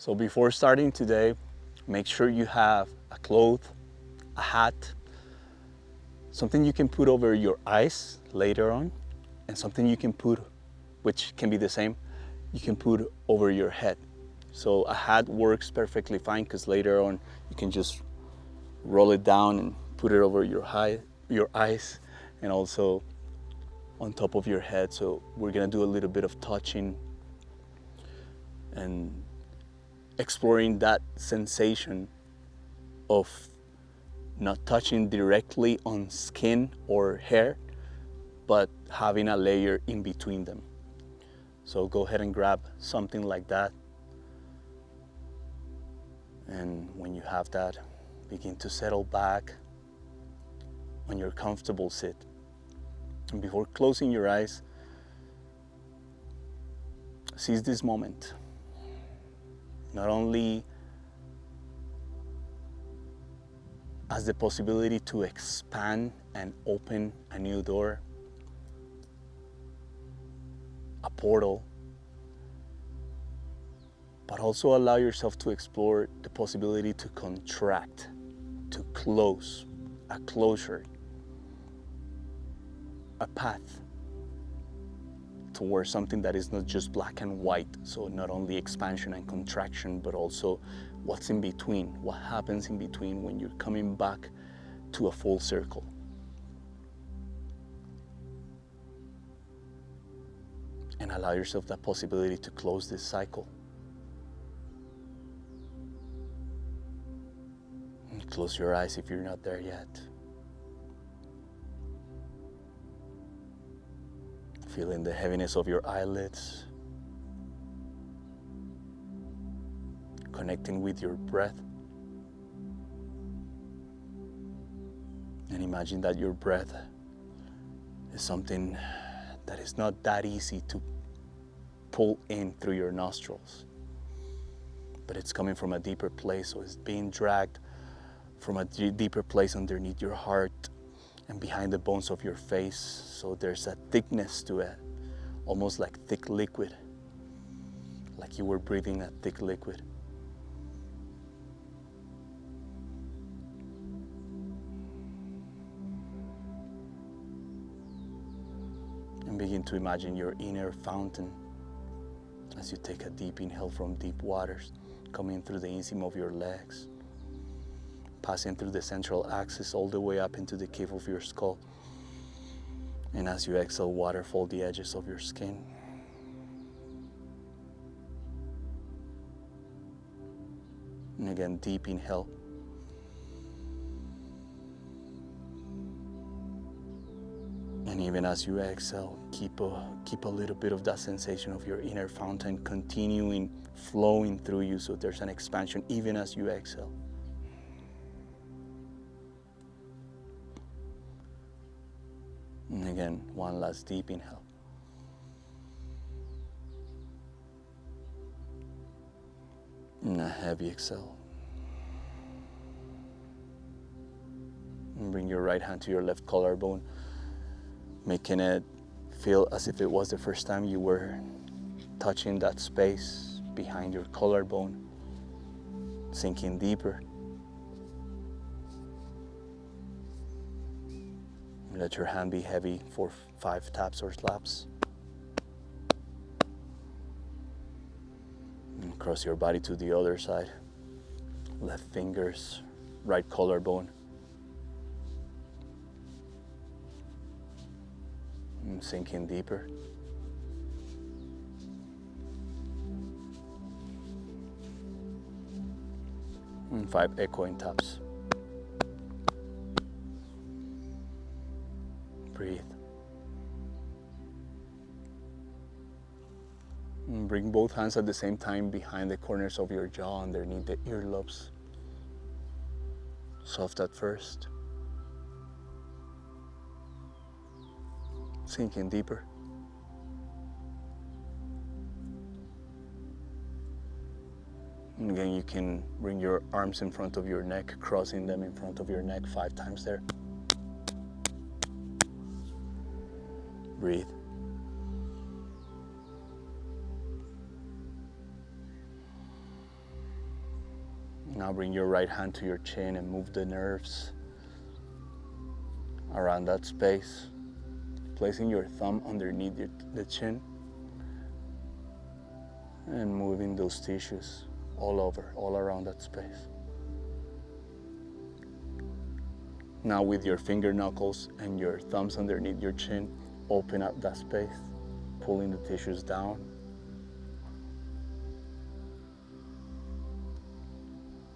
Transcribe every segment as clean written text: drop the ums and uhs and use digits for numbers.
So before starting today, make sure you have a cloth, a hat, something you can put over your eyes later on, and something you can put, which can be the same, you can put over your head. So a hat works perfectly fine because later on you can just roll it down and put it over your eyes, and also on top of your head. So we're gonna do a little bit of touching and exploring that sensation of not touching directly on skin or hair, but having a layer in between them. So go ahead and grab something like that. And when you have that, begin to settle back on your comfortable sit. And before closing your eyes, seize this moment. Not only as the possibility to expand and open a new door, a portal, but also allow yourself to explore the possibility to contract, to close, a closure, a path towards something that is not just black and white. So not only expansion and contraction, but also what's in between, what happens in between when you're coming back to a full circle. And allow yourself that possibility to close this cycle. And close your eyes if you're not there yet. Feeling the heaviness of your eyelids. Connecting with your breath. And imagine that your breath is something that is not that easy to pull in through your nostrils, but it's coming from a deeper place. So it's being dragged from a deeper place underneath your heart and behind the bones of your face. So there's a thickness to it, almost like thick liquid, like you were breathing a thick liquid. And begin to imagine your inner fountain as you take a deep inhale from deep waters, coming through the inseam of your legs, passing through the central axis all the way up into the cave of your skull. And as you exhale, waterfall the edges of your skin. And again, deep inhale. And even as you exhale, keep a little bit of that sensation of your inner fountain continuing, flowing through you, so there's an expansion even as you exhale. And again, one last deep inhale. And a heavy exhale. And bring your right hand to your left collarbone, making it feel as if it was the first time you were touching that space behind your collarbone, sinking deeper. Let your hand be heavy for 5 taps or slaps. And cross your body to the other side. Left fingers, right collarbone. And sinking deeper. And 5 echoing taps. Breathe. And bring both hands at the same time behind the corners of your jaw, underneath the earlobes. Soft at first. Sinking deeper. And again, you can bring your arms in front of your neck, crossing them in front of your neck 5 times there. Breathe. Now bring your right hand to your chin and move the nerves around that space, placing your thumb underneath the chin and moving those tissues all over, all around that space. Now with your finger knuckles and your thumbs underneath your chin, open up that space, pulling the tissues down.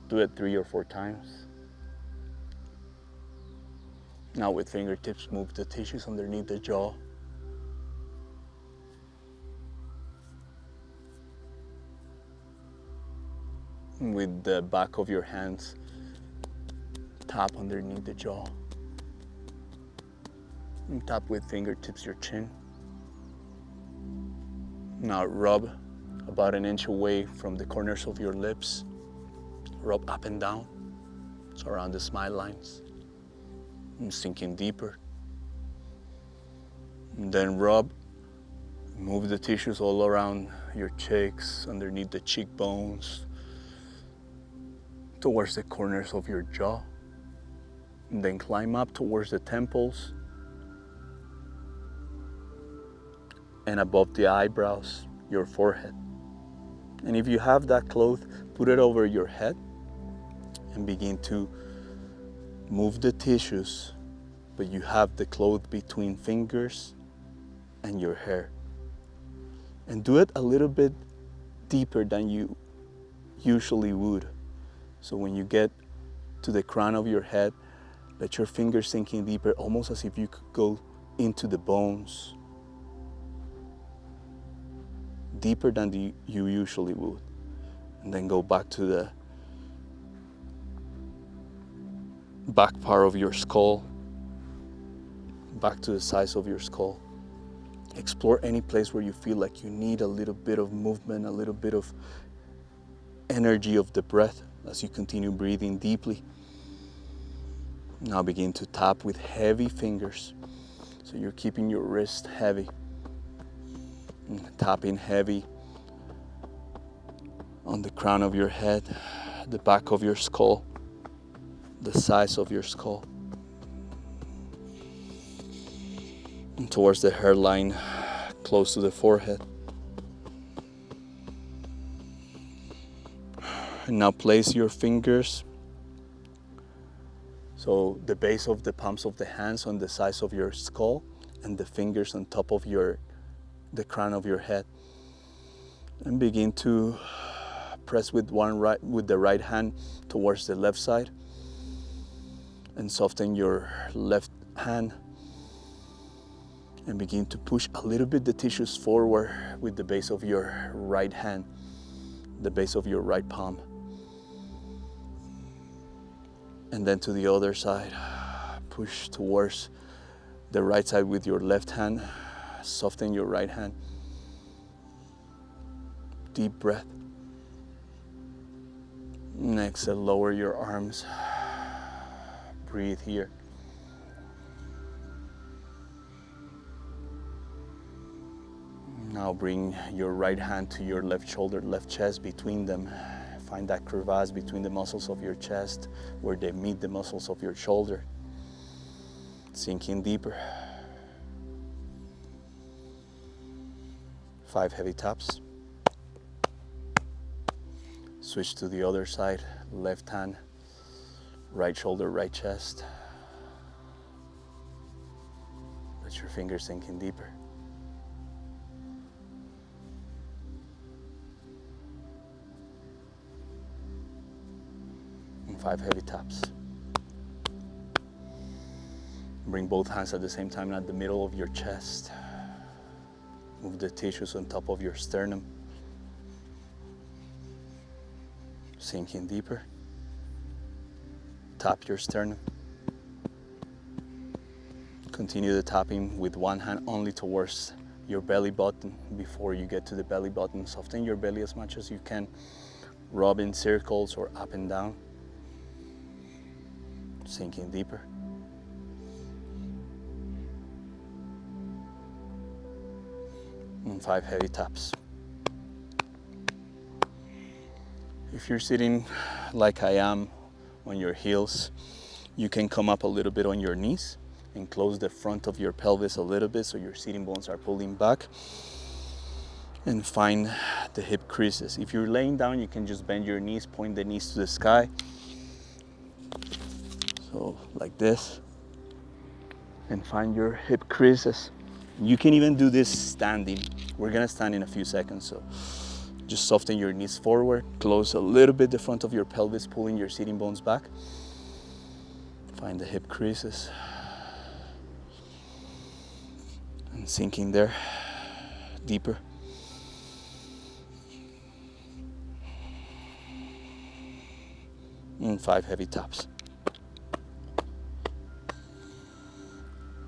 Do it 3 or 4 times. Now with fingertips, move the tissues underneath the jaw. With the back of your hands, tap underneath the jaw. And tap with fingertips your chin. Now rub about 1 inch away from the corners of your lips. Rub up and down, so around the smile lines. And sinking deeper. And then rub, move the tissues all around your cheeks, underneath the cheekbones, towards the corners of your jaw. And then climb up towards the temples and above the eyebrows, your forehead. And if you have that cloth, put it over your head and begin to move the tissues, but you have the cloth between fingers and your hair. And do it a little bit deeper than you usually would. So when you get to the crown of your head, let your fingers sink in deeper, almost as if you could go into the bones. Deeper than you usually would. And then go back to the back part of your skull, back to the size of your skull. Explore any place where you feel like you need a little bit of movement, a little bit of energy of the breath as you continue breathing deeply. Now begin to tap with heavy fingers. So you're keeping your wrist heavy. And tapping heavy on the crown of your head, the back of your skull, the size of your skull, and towards the hairline close to the forehead. And now place your fingers, so the base of the palms of the hands on the size of your skull and the fingers on top of the crown of your head, and begin to press with the right hand towards the left side and soften your left hand and begin to push a little bit the tissues forward with the base of your right hand, the base of your right palm. And then to the other side, push towards the right side with your left hand, soften your right hand. Deep breath. And exhale, lower your arms. Breathe here. Now bring your right hand to your left shoulder, left chest, between them. Find that crevasse between the muscles of your chest where they meet the muscles of your shoulder. Sink in deeper. 5 heavy taps. Switch to the other side, left hand, right shoulder, right chest. Let your fingers sink in deeper. And 5 heavy taps. Bring both hands at the same time at the middle of your chest. Move the tissues on top of your sternum. Sink in deeper. Tap your sternum. Continue the tapping with one hand only towards your belly button. Before you get to the belly button, soften your belly as much as you can. Rub in circles or up and down. Sink in deeper. And 5 heavy taps. If you're sitting like I am on your heels, you can come up a little bit on your knees and close the front of your pelvis a little bit so your sitting bones are pulling back, and find the hip creases. If you're laying down, you can just bend your knees, point the knees to the sky. So like this, and find your hip creases. You can even do this standing. We're gonna stand in a few seconds, so just soften your knees forward, close a little bit the front of your pelvis, pulling your sitting bones back. Find the hip creases and sink in there deeper. And 5 heavy taps.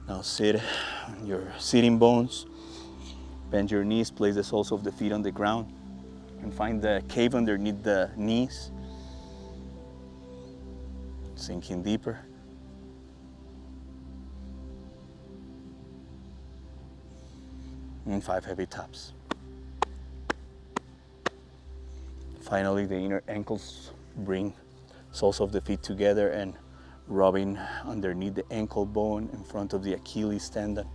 Now sit on your sitting bones, bend your knees, place the soles of the feet on the ground, and find the cave underneath the knees. Sink in deeper. And 5 heavy taps. Finally, the inner ankles, bring soles of the feet together and rubbing underneath the ankle bone in front of the Achilles tendon.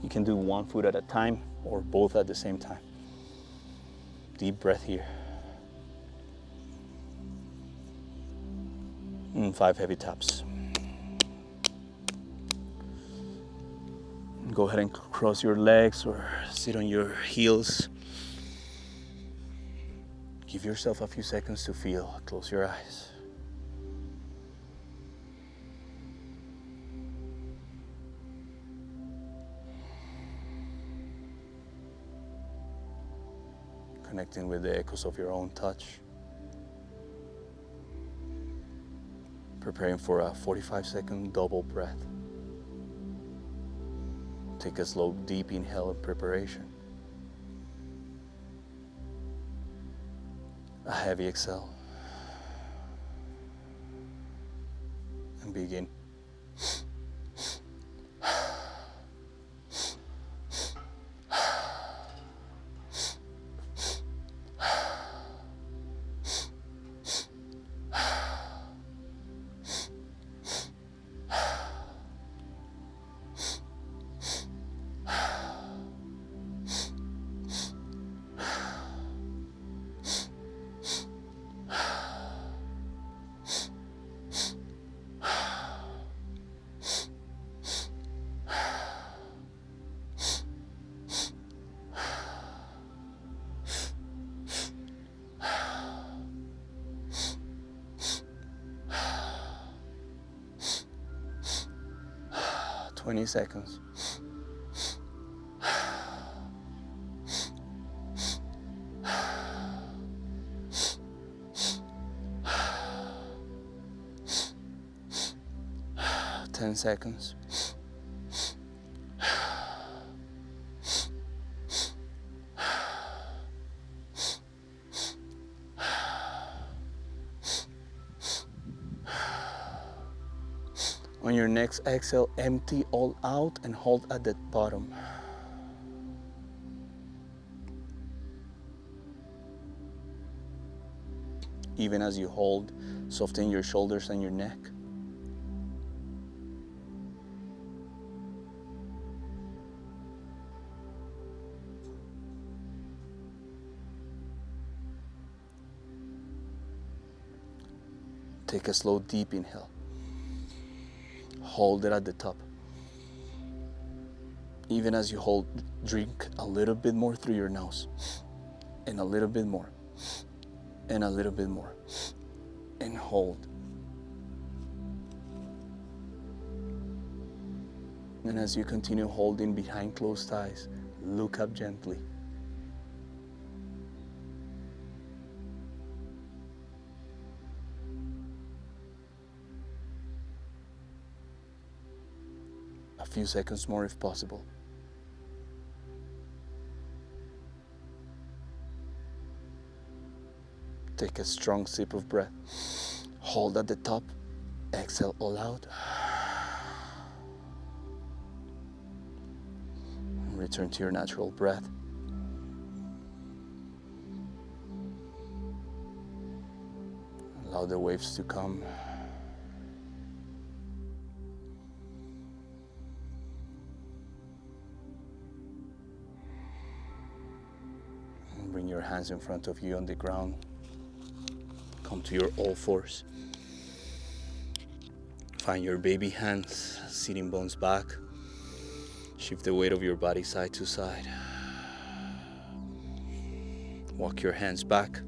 You can do one foot at a time or both at the same time. Deep breath here. And 5 heavy taps. Go ahead and cross your legs or sit on your heels. Give yourself a few seconds to feel. Close your eyes. Connecting with the echoes of your own touch. Preparing for a 45-second double breath. Take a slow, deep inhale in preparation. A heavy exhale. And begin. 20 seconds. Ten seconds. On your next exhale, empty all out and hold at the bottom. Even as you hold, soften your shoulders and your neck. Take a slow, deep inhale. Hold it at the top. Even as you hold, drink a little bit more through your nose. And a little bit more. And a little bit more. And hold. And as you continue holding behind closed eyes, look up gently. A few seconds more if possible. Take a strong sip of breath. Hold at the top. Exhale all out. Return to your natural breath. Allow the waves to come. And bring your hands in front of you on the ground. Come to your all fours. Find your baby hands, sitting bones back. Shift the weight of your body side to side. Walk your hands back.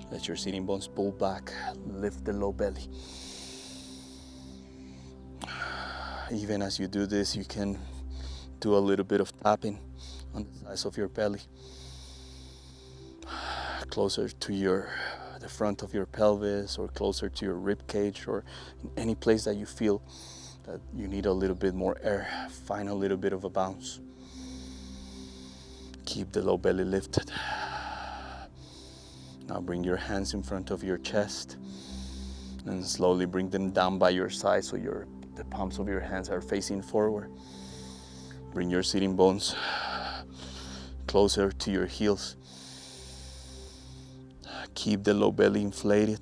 Let your sitting bones pull back. Lift the low belly. Even as you do this, you can do a little bit of tapping on the sides of your belly. Closer to the front of your pelvis, or closer to your rib cage, or in any place that you feel that you need a little bit more air. Find a little bit of a bounce. Keep the low belly lifted. Now bring your hands in front of your chest and slowly bring them down by your side so the palms of your hands are facing forward. Bring your sitting bones closer to your heels. Keep the low belly inflated,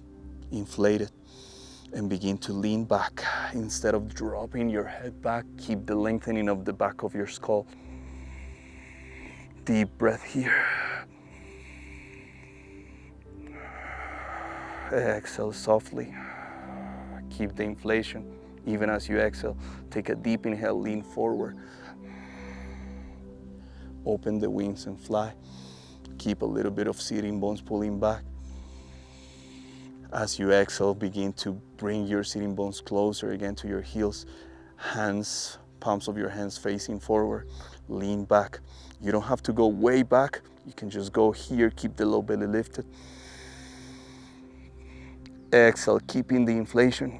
and begin to lean back. Instead of dropping your head back, keep the lengthening of the back of your skull. Deep breath here. Exhale softly. Keep the inflation. Even as you exhale, take a deep inhale, lean forward. Open the wings and fly. Keep a little bit of sitting bones pulling back. As you exhale, begin to bring your sitting bones closer again to your heels. Hands, palms of your hands facing forward. Lean back. You don't have to go way back. You can just go here. Keep the low belly lifted. Exhale, keeping the inflation.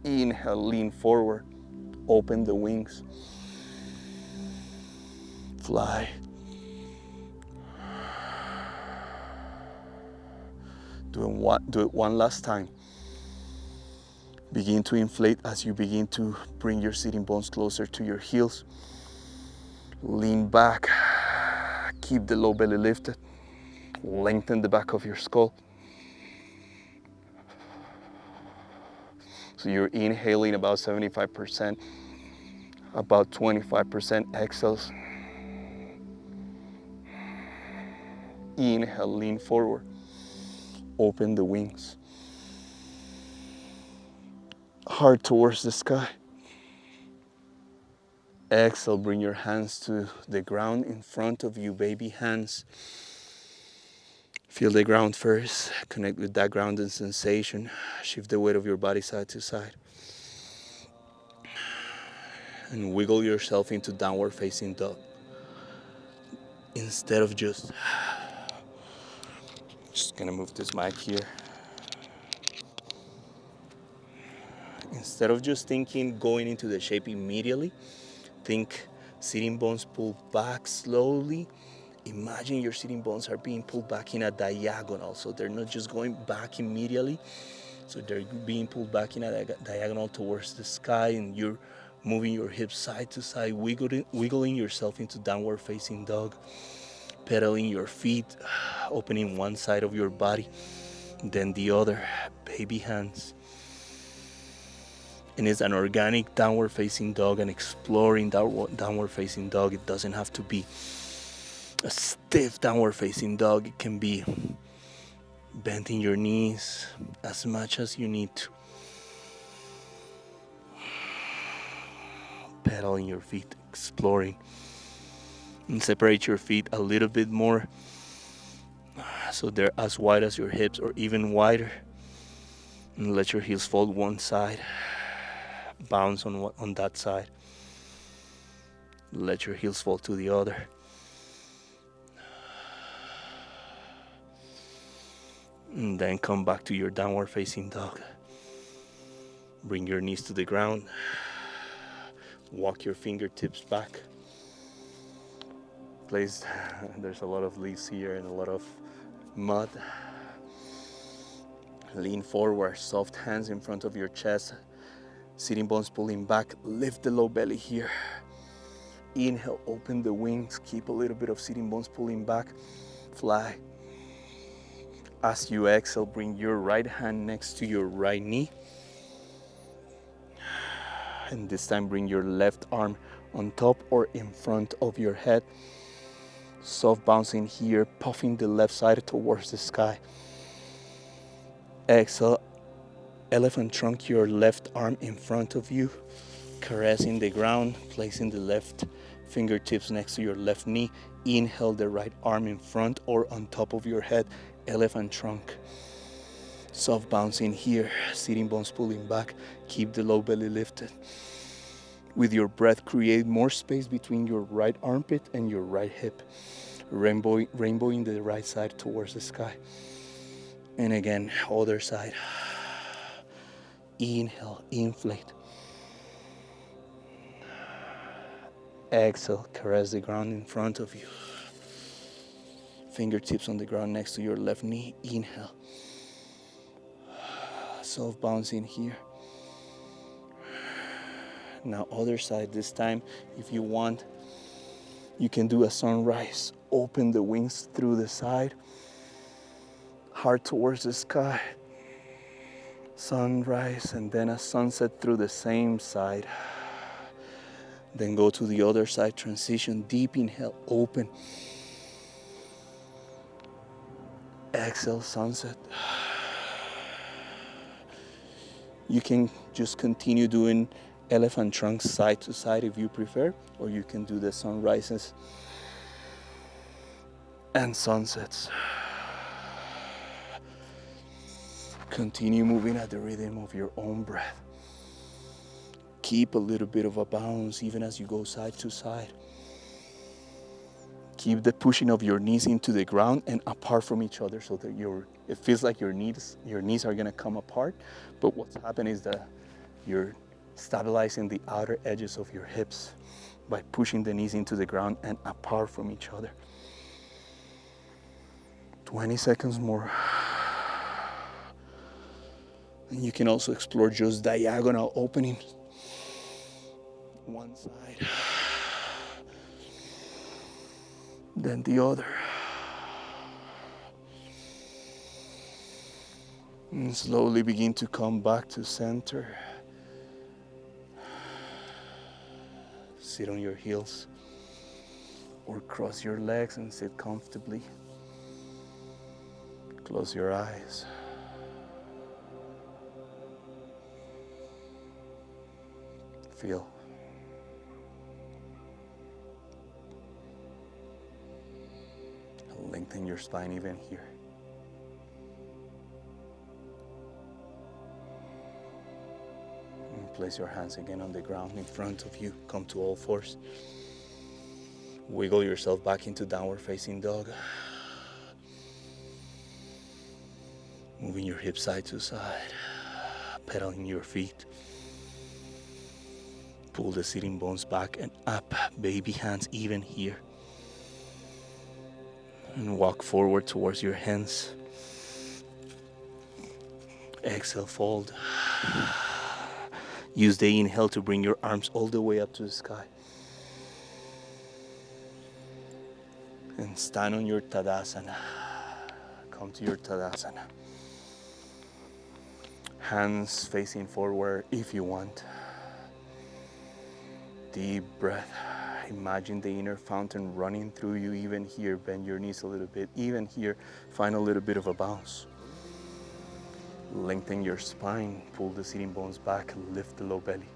Inhale, lean forward. Open the wings. Fly. Do it one last time. Begin to inflate as you begin to bring your sitting bones closer to your heels. Lean back. Keep the low belly lifted. Lengthen the back of your skull. So you're inhaling about 75%, about 25% exhales. Inhale, lean forward. Open the wings. Heart towards the sky. Exhale, bring your hands to the ground in front of you, baby hands. Feel the ground first. Connect with that grounding sensation. Shift the weight of your body side to side. And wiggle yourself into downward facing dog. Instead of just gonna move this mic here. Instead of just thinking going into the shape immediately, think sitting bones pull back slowly. Imagine your sitting bones are being pulled back in a diagonal, so they're not just going back immediately. So they're being pulled back in a diagonal towards the sky, and you're moving your hips side to side, wiggling yourself into downward facing dog, pedaling your feet, opening one side of your body, then the other, baby hands. And it's an organic downward facing dog, and exploring downward facing dog. It doesn't have to be a stiff downward facing dog. It can be bending your knees as much as you need to. Pedaling your feet, exploring. And separate your feet a little bit more so they're as wide as your hips or even wider. And let your heels fold one side. Bounce on that side. Let your heels fall to the other. And then come back to your downward facing dog. Bring your knees to the ground. Walk your fingertips back. There's a lot of leaves here and a lot of mud. Lean forward, soft hands in front of your chest. Sitting bones pulling back. Lift the low belly here. Inhale, open the wings. Keep a little bit of sitting bones pulling back. Fly. As you exhale, bring your right hand next to your right knee. And this time bring your left arm on top or in front of your head. Soft bouncing here, puffing the left side towards the sky. Exhale, elephant trunk your left arm in front of you, caressing the ground, placing the left fingertips next to your left knee. Inhale the right arm in front or on top of your head, elephant trunk. Soft bouncing here, sitting bones pulling back. Keep the low belly lifted. With your breath, create more space between your right armpit and your right hip. Rainbowing the right side towards the sky. And again, other side. Inhale, inflate. Exhale, caress the ground in front of you. Fingertips on the ground next to your left knee. Inhale. Soft bouncing here. Now other side this time. If you want, you can do a sunrise. Open the wings through the side. Heart towards the sky. Sunrise and then a sunset through the same side. Then go to the other side, transition, deep inhale, open. Exhale, sunset. You can just continue doing elephant trunks side to side if you prefer, or you can do the sunrises and sunsets. Continue moving at the rhythm of your own breath. Keep a little bit of a bounce even as you go side to side. Keep the pushing of your knees into the ground and apart from each other so that it feels like your knees are gonna come apart. But what's happening is that you're stabilizing the outer edges of your hips by pushing the knees into the ground and apart from each other. 20 seconds more. And you can also explore just diagonal openings. One side, then the other. And slowly begin to come back to center. Sit on your heels or cross your legs and sit comfortably. Close your eyes. Feel. Lengthen your spine even here. And place your hands again on the ground in front of you. Come to all fours. Wiggle yourself back into downward facing dog. Moving your hips side to side. Pedaling your feet. Pull the sitting bones back and up. Baby hands even here. And walk forward towards your hands. Exhale, fold. Use the inhale to bring your arms all the way up to the sky. And stand on your Tadasana. Come to your Tadasana. Hands facing forward if you want. Deep breath. Imagine the inner fountain running through you. Even here, bend your knees a little bit. Even here, find a little bit of a bounce. Lengthen your spine. Pull the sitting bones back. Lift the low belly.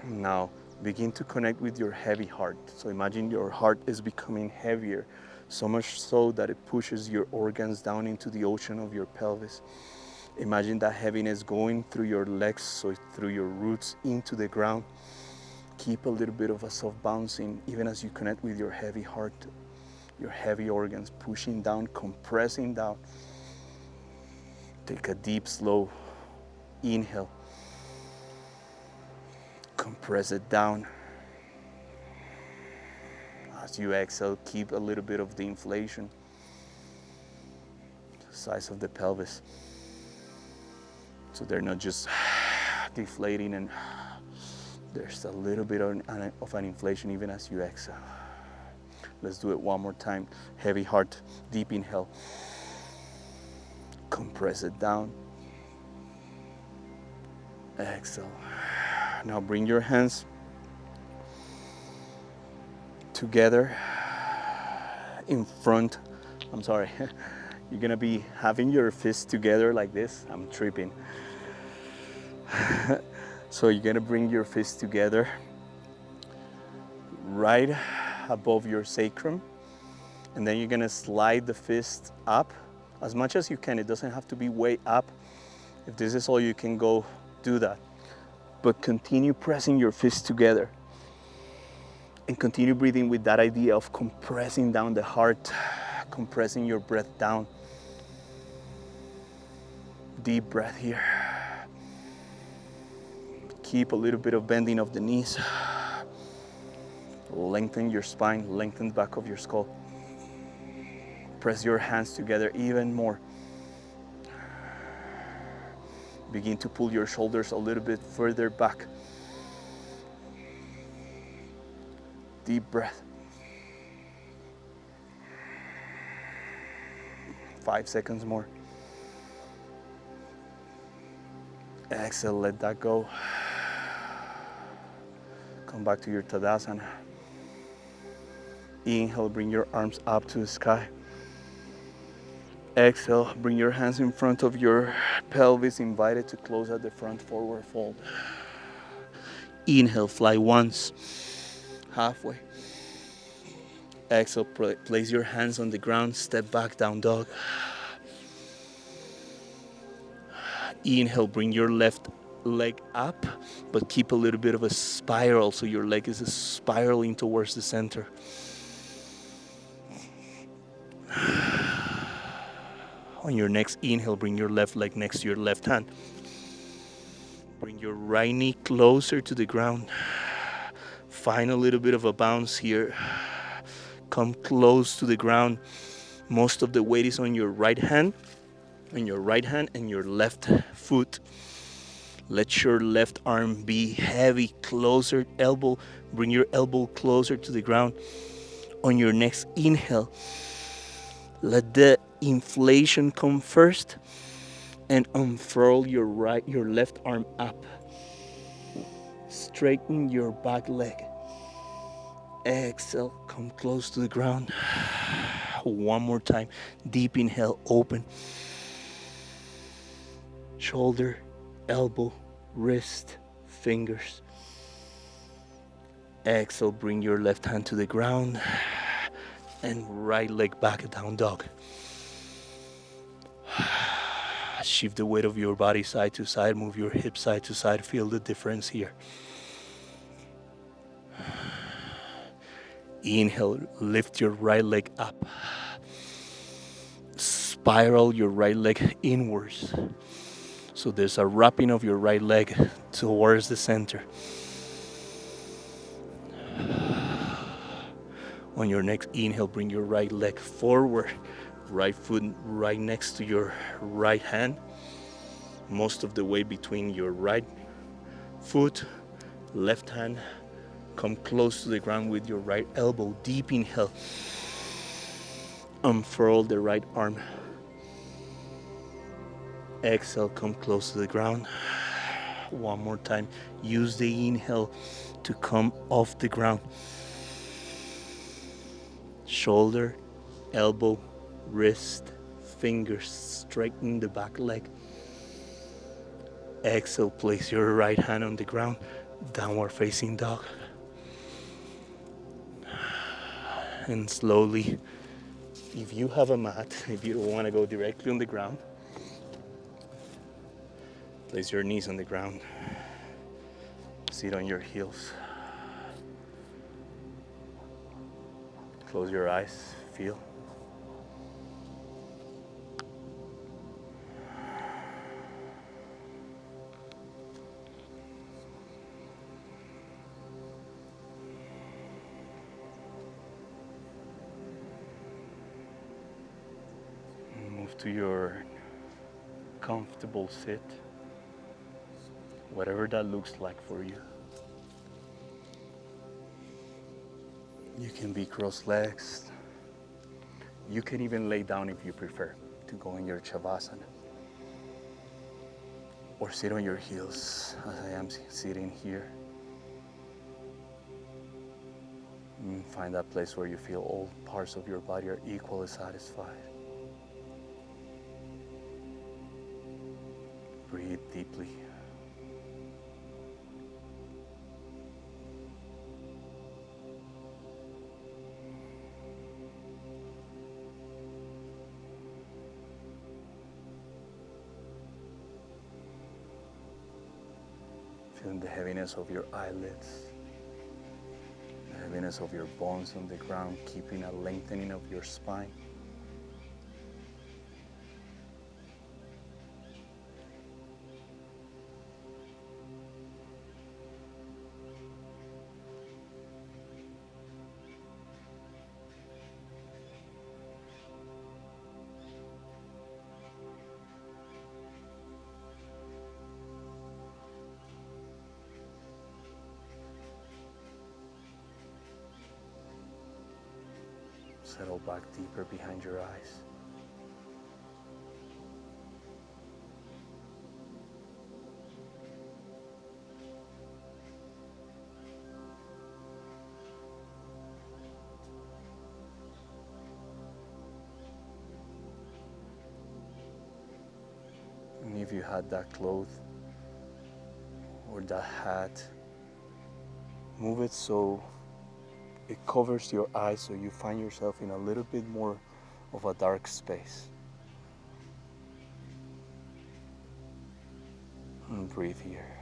Now, begin to connect with your heavy heart. So imagine your heart is becoming heavier. So much so that it pushes your organs down into the ocean of your pelvis. Imagine that heaviness going through your legs, so through your roots into the ground. Keep a little bit of a soft bouncing even as you connect with your heavy heart, your heavy organs pushing down, compressing down. Take a deep, slow inhale. Compress it down. As you exhale, keep a little bit of the inflation. The size of the pelvis. So they're not just deflating, and there's a little bit of an inflation even as you exhale. Let's do it one more time. Heavy heart, deep inhale. Compress it down. Exhale. Now bring your hands together in front. I'm sorry. You're gonna be having your fists together like this. I'm tripping. So you're gonna bring your fists together right above your sacrum, and then you're gonna slide the fist up as much as you can. It doesn't have to be way up. If this is all you can go, do that. But continue pressing your fists together and continue breathing with that idea of compressing down the heart, compressing your breath down. Deep breath here. Keep a little bit of bending of the knees. Lengthen your spine, lengthen the back of your skull. Press your hands together even more. Begin to pull your shoulders a little bit further back. Deep breath. 5 seconds more. Exhale, let that go. Come back to your Tadasana. Inhale, bring your arms up to the sky. Exhale, bring your hands in front of your pelvis, invited to close at the front, forward fold. Inhale, fly once, halfway. Exhale, place your hands on the ground, step back, down dog. Inhale, bring your left leg up, but keep a little bit of a spiral, so your leg is spiraling towards the center. On your next inhale, bring your left leg next to your left hand. Bring your right knee closer to the ground. Find a little bit of a bounce here. Come close to the ground. Most of the weight is on your right hand, and your left foot. Let your left arm be heavy, closer elbow. Bring your elbow closer to the ground. On your next inhale, let the inflation come first and unfurl your left arm up. Straighten your back leg. Exhale, come close to the ground. One more time. Deep inhale, open. Shoulder, elbow, wrist, fingers. Exhale, bring your left hand to the ground and right leg back, down dog. Shift the weight of your body side to side, move your hips side to side, feel the difference here. Inhale, lift your right leg up. Spiral your right leg inwards. So there's a wrapping of your right leg towards the center. On your next inhale, bring your right leg forward. Right foot right next to your right hand. Most of the way between your right foot, left hand. Come close to the ground with your right elbow. Deep inhale. Unfurl the right arm. Exhale, come close to the ground. One more time. Use the inhale to come off the ground. Shoulder, elbow, wrist, fingers, straighten the back leg. Exhale, place your right hand on the ground, downward facing dog. And slowly, if you have a mat, if you don't want to go directly on the ground, place your knees on the ground. Sit on your heels. Close your eyes, feel. Move to your comfortable sit, whatever that looks like for you. You can be cross-legged. You can even lay down if you prefer to go in your Shavasana. Or sit on your heels as I am sitting here. And find that place where you feel all parts of your body are equally satisfied. Breathe deeply. Feeling the heaviness of your eyelids, the heaviness of your bones on the ground, keeping a lengthening of your spine. Settle back deeper behind your eyes. And if you had that cloth or that hat, move it so it covers your eyes, so you find yourself in a little bit more of a dark space. And breathe here.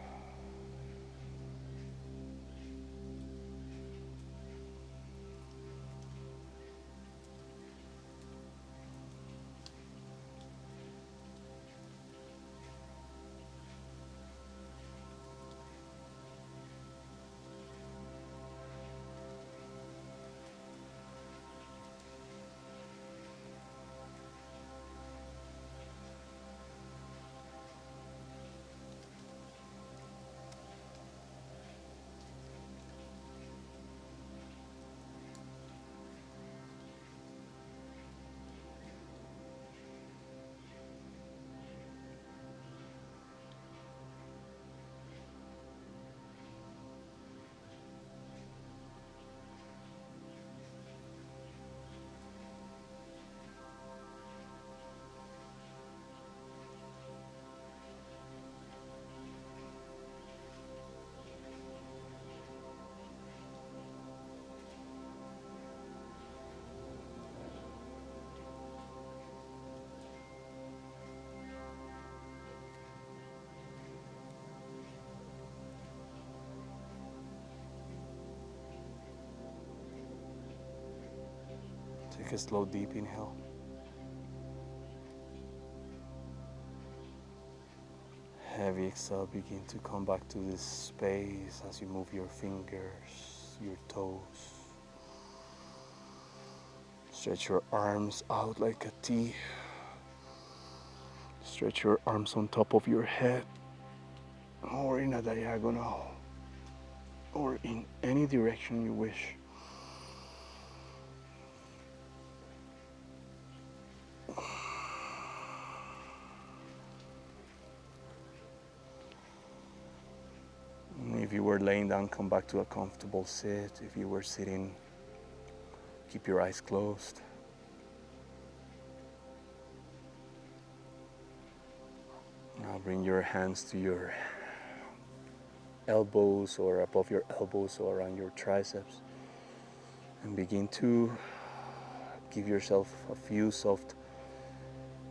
Take a slow, deep inhale. Heavy exhale, begin to come back to this space as you move your fingers, your toes. Stretch your arms out like a T. Stretch your arms on top of your head, or in a diagonal, or in any direction you wish. If you were laying down, come back to a comfortable sit. If you were sitting, keep your eyes closed. Now bring your hands to your elbows or above your elbows or around your triceps, and begin to give yourself a few soft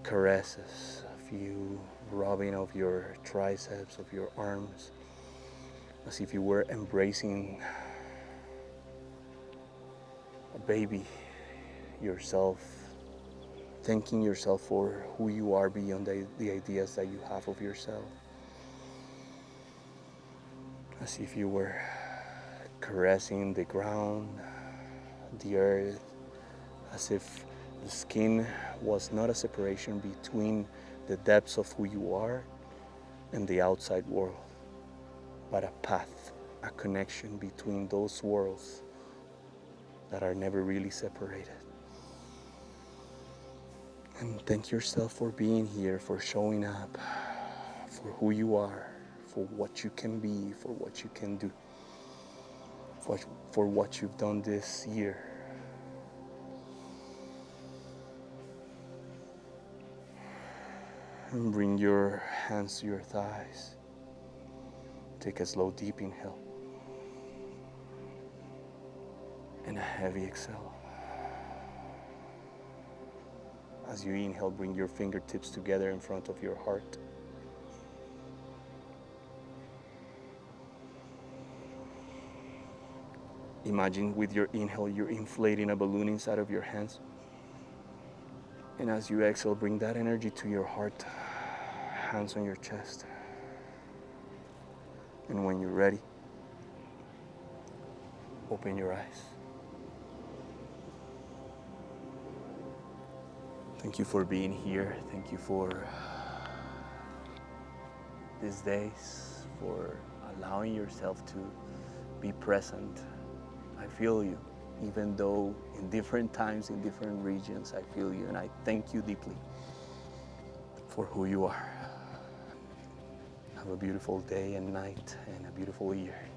caresses, a few rubbing of your triceps, of your arms, as if you were embracing a baby, yourself, thanking yourself for who you are beyond the ideas that you have of yourself. As if you were caressing the ground, the earth, as if the skin was not a separation between the depths of who you are and the outside world. but a path, a connection between those worlds that are never really separated. And thank yourself for being here, for showing up, for who you are, for what you can be, for what you can do, for what you've done this year. And bring your hands to your thighs. Take a slow, deep inhale and a heavy exhale. As you inhale, bring your fingertips together in front of your heart. Imagine with your inhale, you're inflating a balloon inside of your hands. And as you exhale, bring that energy to your heart, hands on your chest. And when you're ready, open your eyes. Thank you for being here. Thank you for these days, for allowing yourself to be present. I feel you, even though in different times, in different regions, I feel you, and I thank you deeply for who you are. Have a beautiful day and night and a beautiful year.